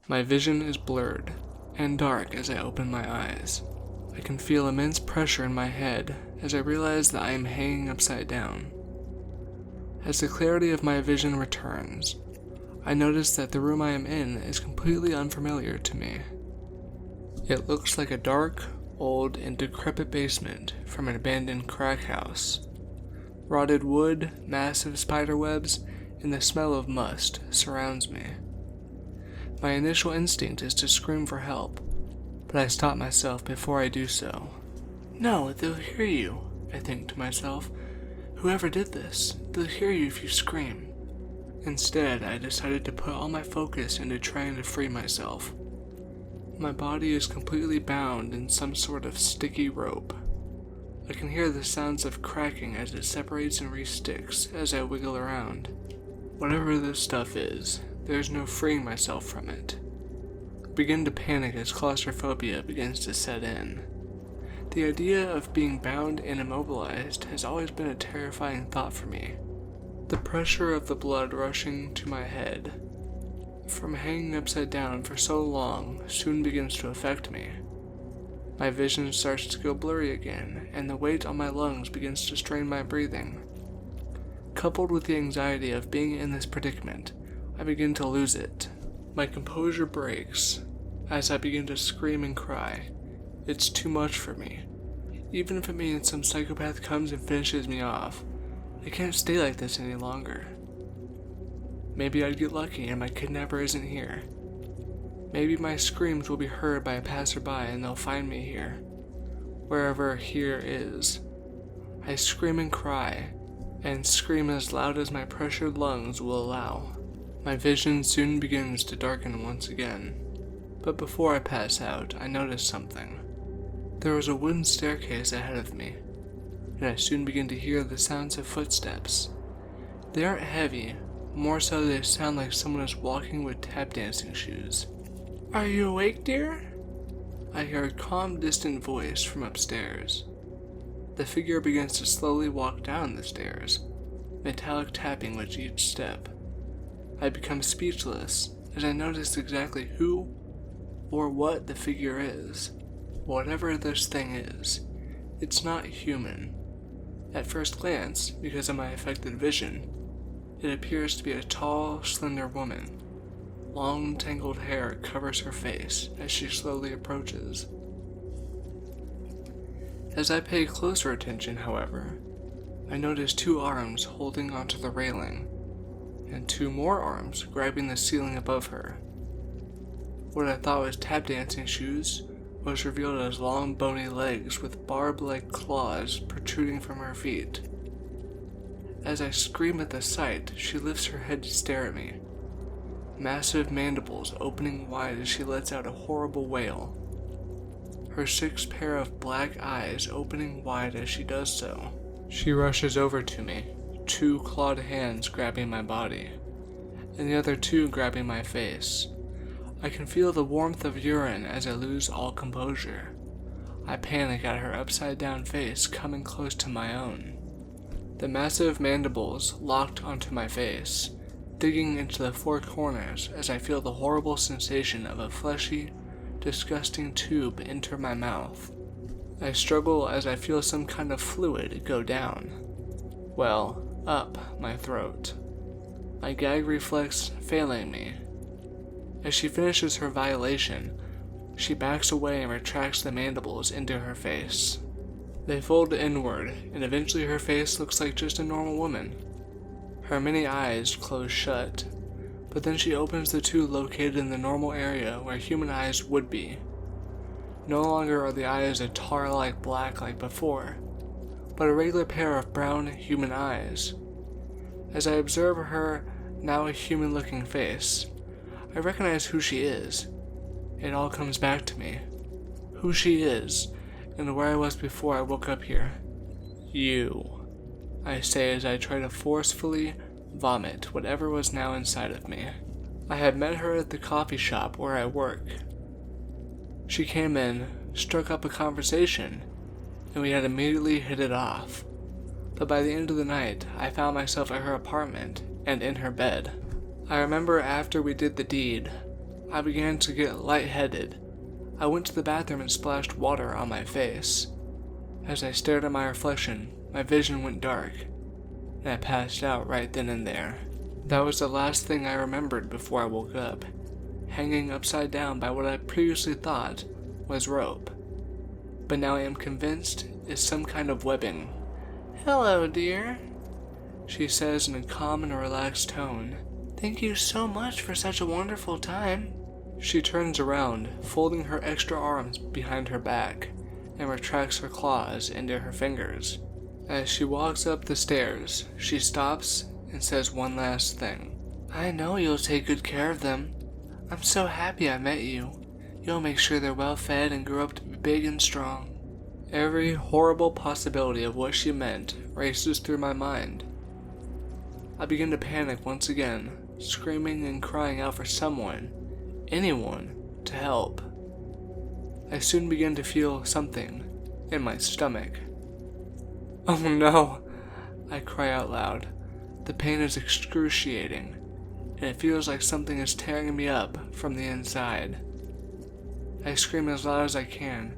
My vision is blurred and dark as I open my eyes. I can feel immense pressure in my head as I realize that I am hanging upside down. As the clarity of my vision returns, I notice that the room I am in is completely unfamiliar to me. It looks like a dark, old, and decrepit basement from an abandoned crack house. Rotted wood, massive spider webs, and the smell of must surrounds me. My initial instinct is to scream for help, but I stop myself before I do so. No, they'll hear you, I think to myself. Whoever did this, they'll hear you if you scream. Instead, I decided to put all my focus into trying to free myself. My body is completely bound in some sort of sticky rope. I can hear the sounds of cracking as it separates and re-sticks as I wiggle around. Whatever this stuff is, there's no freeing myself from it. I begin to panic as claustrophobia begins to set in. The idea of being bound and immobilized has always been a terrifying thought for me. The pressure of the blood rushing to my head from hanging upside down for so long soon begins to affect me. My vision starts to go blurry again, and the weight on my lungs begins to strain my breathing. Coupled with the anxiety of being in this predicament, I begin to lose it. My composure breaks as I begin to scream and cry. It's too much for me. Even if it means some psychopath comes and finishes me off, I can't stay like this any longer. Maybe I'd get lucky and my kidnapper isn't here. Maybe my screams will be heard by a passerby and they'll find me here. Wherever here is. I scream and cry, and scream as loud as my pressured lungs will allow. My vision soon begins to darken once again. But before I pass out, I notice something. There was a wooden staircase ahead of me, and I soon begin to hear the sounds of footsteps. They aren't heavy, more so they sound like someone is walking with tap dancing shoes. Are you awake, dear? I hear a calm, distant voice from upstairs. The figure begins to slowly walk down the stairs, metallic tapping with each step. I become speechless as I notice exactly who or what the figure is. Whatever this thing is, it's not human. At first glance, because of my affected vision, it appears to be a tall, slender woman. Long, tangled hair covers her face as she slowly approaches. As I pay closer attention, however, I notice two arms holding onto the railing, and two more arms grabbing the ceiling above her. What I thought was tap dancing shoes was revealed as long, bony legs with barb-like claws protruding from her feet. As I scream at the sight, she lifts her head to stare at me, massive mandibles opening wide as she lets out a horrible wail, her 6 pair of black eyes opening wide as she does so. She rushes over to me, 2 clawed hands grabbing my body, and the other 2 grabbing my face. I can feel the warmth of urine as I lose all composure. I panic at her upside-down face coming close to my own. The massive mandibles locked onto my face, digging into the 4 corners as I feel the horrible sensation of a fleshy, disgusting tube enter my mouth. I struggle as I feel some kind of fluid go down. Well, up my throat. My gag reflex failing me. As she finishes her violation, she backs away and retracts the mandibles into her face. They fold inward, and eventually her face looks like just a normal woman. Her many eyes close shut, but then she opens the 2 located in the normal area where human eyes would be. No longer are the eyes a tar-like black like before, but a regular pair of brown human eyes. As I observe her now a human-looking face, I recognize who she is. It all comes back to me. Who she is, and where I was before I woke up here. You, I say as I try to forcefully vomit whatever was now inside of me. I had met her at the coffee shop where I work. She came in, struck up a conversation, and we had immediately hit it off. But by the end of the night, I found myself at her apartment and in her bed. I remember after we did the deed, I began to get lightheaded. I went to the bathroom and splashed water on my face. As I stared at my reflection, my vision went dark, and I passed out right then and there. That was the last thing I remembered before I woke up, hanging upside down by what I previously thought was rope, but now I am convinced is some kind of webbing. "Hello, dear," she says in a calm and relaxed tone. "Thank you so much for such a wonderful time." She turns around, folding her extra arms behind her back, and retracts her claws into her fingers. As she walks up the stairs, she stops and says one last thing. "I know you'll take good care of them. I'm so happy I met you. You'll make sure they're well fed and grow up to be big and strong." Every horrible possibility of what she meant races through my mind. I begin to panic once again, screaming and crying out for someone, anyone, to help. I soon begin to feel something in my stomach. "Oh no!" I cry out loud. The pain is excruciating, and it feels like something is tearing me up from the inside. I scream as loud as I can,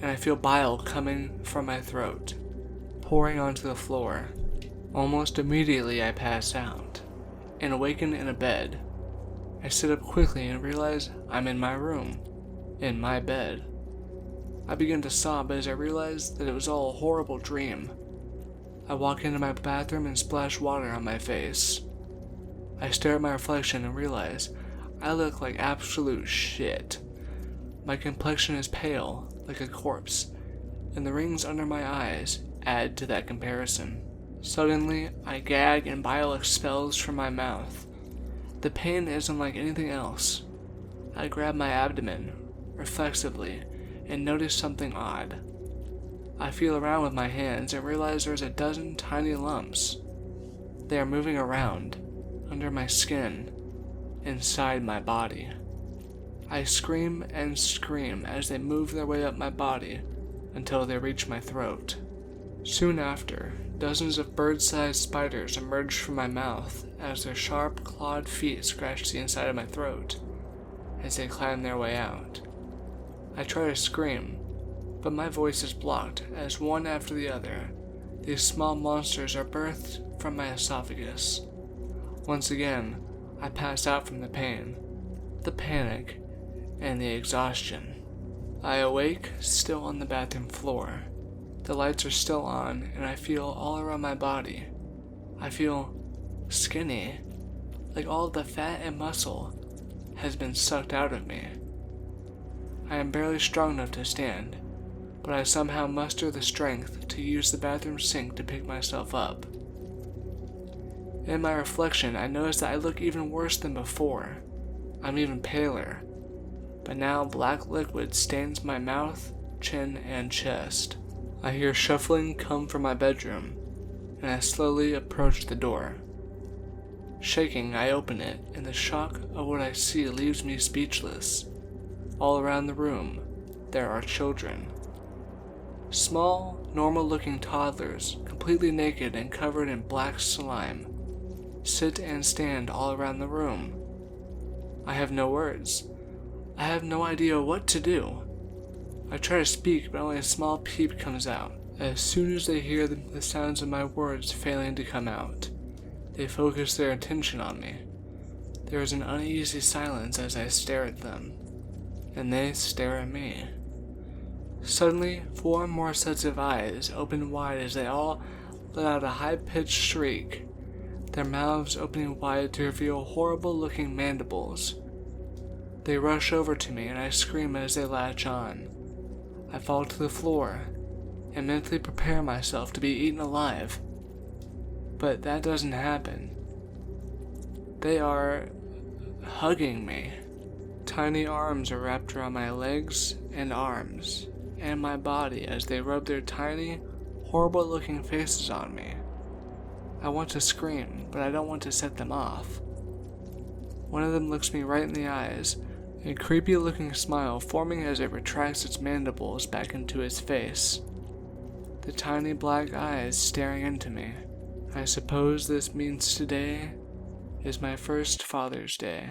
and I feel bile coming from my throat, pouring onto the floor. Almost immediately I pass out, and awaken in a bed. I sit up quickly and realize I'm in my room, in my bed. I begin to sob as I realize that it was all a horrible dream. I walk into my bathroom and splash water on my face. I stare at my reflection and realize I look like absolute shit. My complexion is pale, like a corpse, and the rings under my eyes add to that comparison. Suddenly, I gag and bile expels from my mouth. The pain isn't like anything else. I grab my abdomen, reflexively, and notice something odd. I feel around with my hands and realize there's a dozen tiny lumps. They are moving around, under my skin, inside my body. I scream and scream as they move their way up my body until they reach my throat. Soon after, dozens of bird-sized spiders emerge from my mouth as their sharp, clawed feet scratch the inside of my throat as they climb their way out. I try to scream, but my voice is blocked as one after the other, these small monsters are birthed from my esophagus. Once again, I pass out from the pain, the panic, and the exhaustion. I awake, still on the bathroom floor. The lights are still on, and I feel all around my body. I feel skinny, like all of the fat and muscle has been sucked out of me. I am barely strong enough to stand, but I somehow muster the strength to use the bathroom sink to pick myself up. In my reflection, I notice that I look even worse than before. I'm even paler, but now black liquid stains my mouth, chin, and chest. I hear shuffling come from my bedroom, and I slowly approach the door. Shaking, I open it, and the shock of what I see leaves me speechless. All around the room, there are children. Small, normal-looking toddlers, completely naked and covered in black slime, sit and stand all around the room. I have no words. I have no idea what to do. I try to speak, but only a small peep comes out. As soon as they hear the sounds of my words failing to come out, they focus their attention on me. There is an uneasy silence as I stare at them, and they stare at me. Suddenly, 4 more sets of eyes open wide as they all let out a high-pitched shriek, their mouths opening wide to reveal horrible-looking mandibles. They rush over to me and I scream as they latch on. I fall to the floor and mentally prepare myself to be eaten alive. But that doesn't happen. They are hugging me. Tiny arms are wrapped around my legs and arms and my body as they rub their tiny, horrible-looking faces on me. I want to scream, but I don't want to set them off. One of them looks me right in the eyes, a creepy-looking smile forming as it retracts its mandibles back into its face. The tiny black eyes staring into me. I suppose this means today is my first Father's Day.